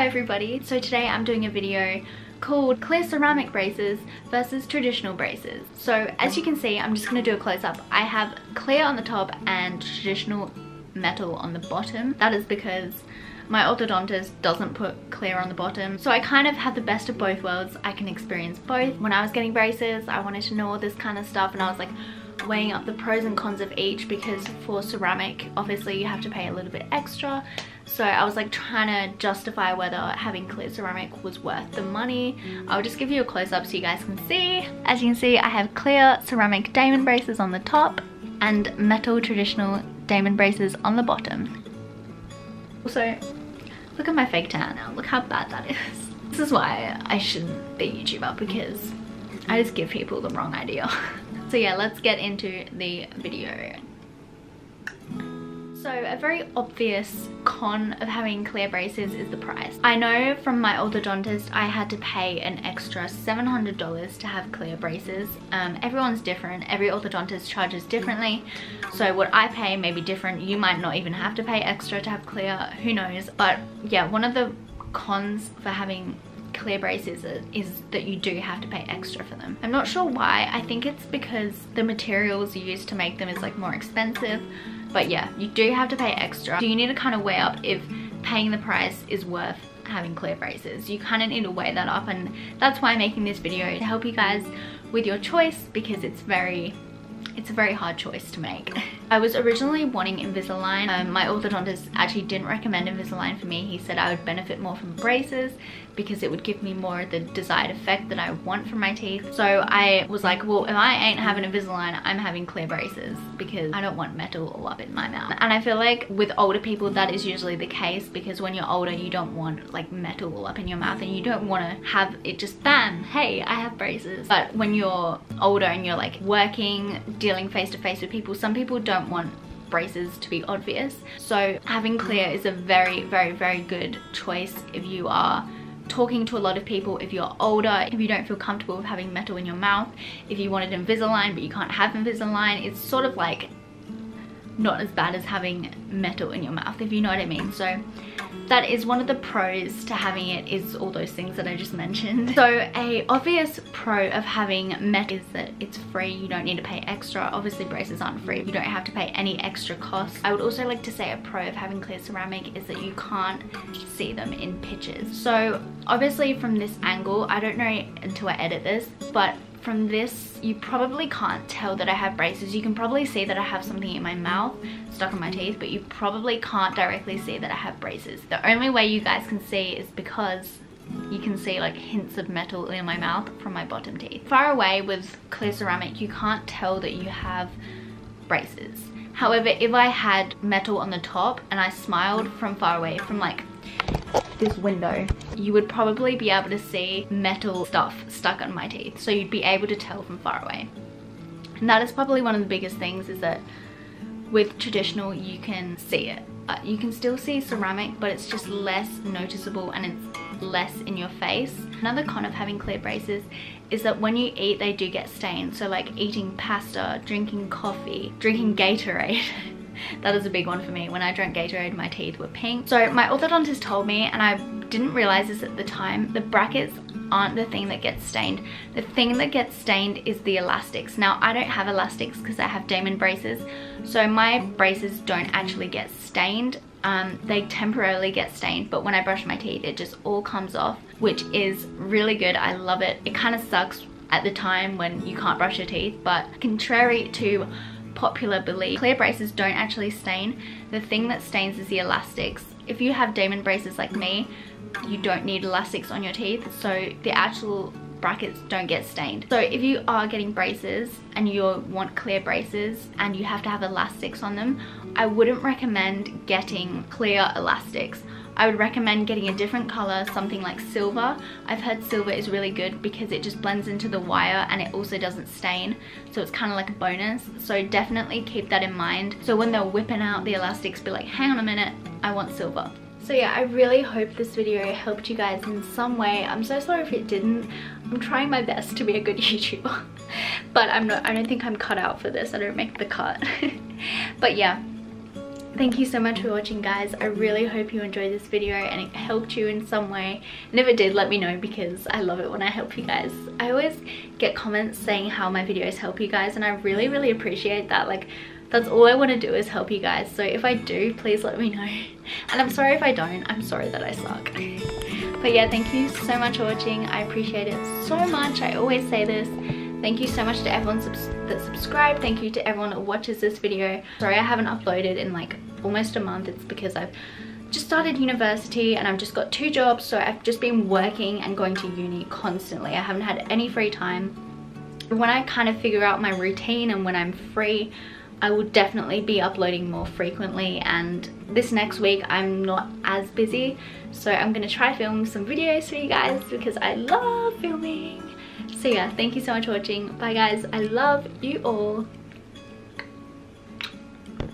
everybody, so today I'm doing a video called clear ceramic braces versus traditional braces. So as you can see, I'm just going to do a close-up. I have clear on the top and traditional metal on the bottom. That is because my orthodontist doesn't put clear on the bottom, so I kind of have the best of both worlds. I can experience both. When I was getting braces, I wanted to know all this kind of stuff, and I was like weighing up the pros and cons of each, because for ceramic obviously you have to pay a little bit extra. So I was like trying to justify whether having clear ceramic was worth the money. I'll just give you a close-up so you guys can see. As you can see, I have clear ceramic diamond braces on the top and metal traditional diamond braces on the bottom. Also, look at my fake tan now. Look how bad that is. This is why I shouldn't be a YouTuber, because I just give people the wrong idea. So yeah, let's get into the video. So a very obvious con of having clear braces is the price. I know from my orthodontist I had to pay an extra $700 to have clear braces. Everyone's different, every orthodontist charges differently, so what I pay may be different. You might not even have to pay extra to have clear, who knows. But yeah, one of the cons for having clear braces is that you do have to pay extra for them. I'm not sure why. I think it's because the materials used to make them is like more expensive. But yeah, you do have to pay extra. So you need to kind of weigh up if paying the price is worth having clear braces. You kind of need to weigh that up, and that's why I'm making this video, to help you guys with your choice, because it's a very hard choice to make. I was originally wanting Invisalign. My orthodontist actually didn't recommend Invisalign for me. He said I would benefit more from braces because it would give me more of the desired effect that I want from my teeth. So I was like, well, if I ain't having Invisalign, I'm having clear braces, because I don't want metal all up in my mouth. And I feel like with older people that is usually the case, because when you're older you don't want like metal all up in your mouth, and you don't want to have it just bam, hey, I have braces. But when you're older and you're like working, dealing face to face with people, some people don't want braces to be obvious. So having clear is a very good choice if you are talking to a lot of people, if you're older, if you don't feel comfortable with having metal in your mouth, if you wanted Invisalign but you can't have Invisalign. It's sort of like not as bad as having metal in your mouth, if you know what I mean. So that is one of the pros to having it, is all those things that I just mentioned. So a obvious pro of having metal is that it's free. You don't need to pay extra. Obviously braces aren't free. You don't have to pay any extra costs. I would also like to say a pro of having clear ceramic is that you can't see them in pictures. So obviously from this angle, I don't know until I edit this, but from this you probably can't tell that I have braces. You can probably see that I have something in my mouth stuck in my teeth, but you probably can't directly see that I have braces. The only way you guys can see is because you can see like hints of metal in my mouth from my bottom teeth. Far away with clear ceramic, you can't tell that you have braces. However, if I had metal on the top and I smiled from far away, from like this window, you would probably be able to see metal stuff stuck on my teeth, so you'd be able to tell from far away. And that is probably one of the biggest things, is that with traditional you can see it. You can still see ceramic, but it's just less noticeable and it's less in your face. Another con of having clear braces is that when you eat, they do get stained. So like eating pasta, drinking coffee, drinking Gatorade. That is a big one for me. When I drank Gatorade, my teeth were pink. So my orthodontist told me, and I didn't realize this at the time, the brackets aren't the thing that gets stained. The thing that gets stained is the elastics. Now I don't have elastics because I have diamond braces, so my braces don't actually get stained. They temporarily get stained, but when I brush my teeth it just all comes off, which is really good. I love it. It kind of sucks at the time when you can't brush your teeth, but contrary to popular belief, clear braces don't actually stain. The thing that stains is the elastics. If you have diamond braces like me, you don't need elastics on your teeth, so the actual brackets don't get stained. So if you are getting braces and you want clear braces and you have to have elastics on them, I wouldn't recommend getting clear elastics. I would recommend getting a different color, something like silver. I've heard silver is really good because it just blends into the wire and it also doesn't stain, so it's kind of like a bonus. So definitely keep that in mind, so when they're whipping out the elastics, be like, hang on a minute, I want silver. So yeah, I really hope this video helped you guys in some way. I'm so sorry if it didn't. I'm trying my best to be a good YouTuber, but I don't think I'm cut out for this. I don't make the cut. But yeah, thank you so much for watching, guys. I really hope you enjoyed this video and it helped you in some way, and if it did, let me know, because I love it when I help you guys. I always get comments saying how my videos help you guys, and I really appreciate that. Like, that's all I want to do is help you guys. So if I do, please let me know. And I'm sorry if I don't. I'm sorry that I suck. But yeah, thank you so much for watching. I appreciate it so much. I always say this. Thank you so much to everyone that subscribed. Thank you to everyone that watches this video. Sorry I haven't uploaded in like almost a month. It's because I've just started university and I've just got 2 jobs, so I've just been working and going to uni constantly. I haven't had any free time. When I kind of figure out my routine and when I'm free, I will definitely be uploading more frequently, and this next week I'm not as busy, so I'm gonna try film some videos for you guys because I love filming. So yeah, thank you so much for watching. Bye guys, I love you all.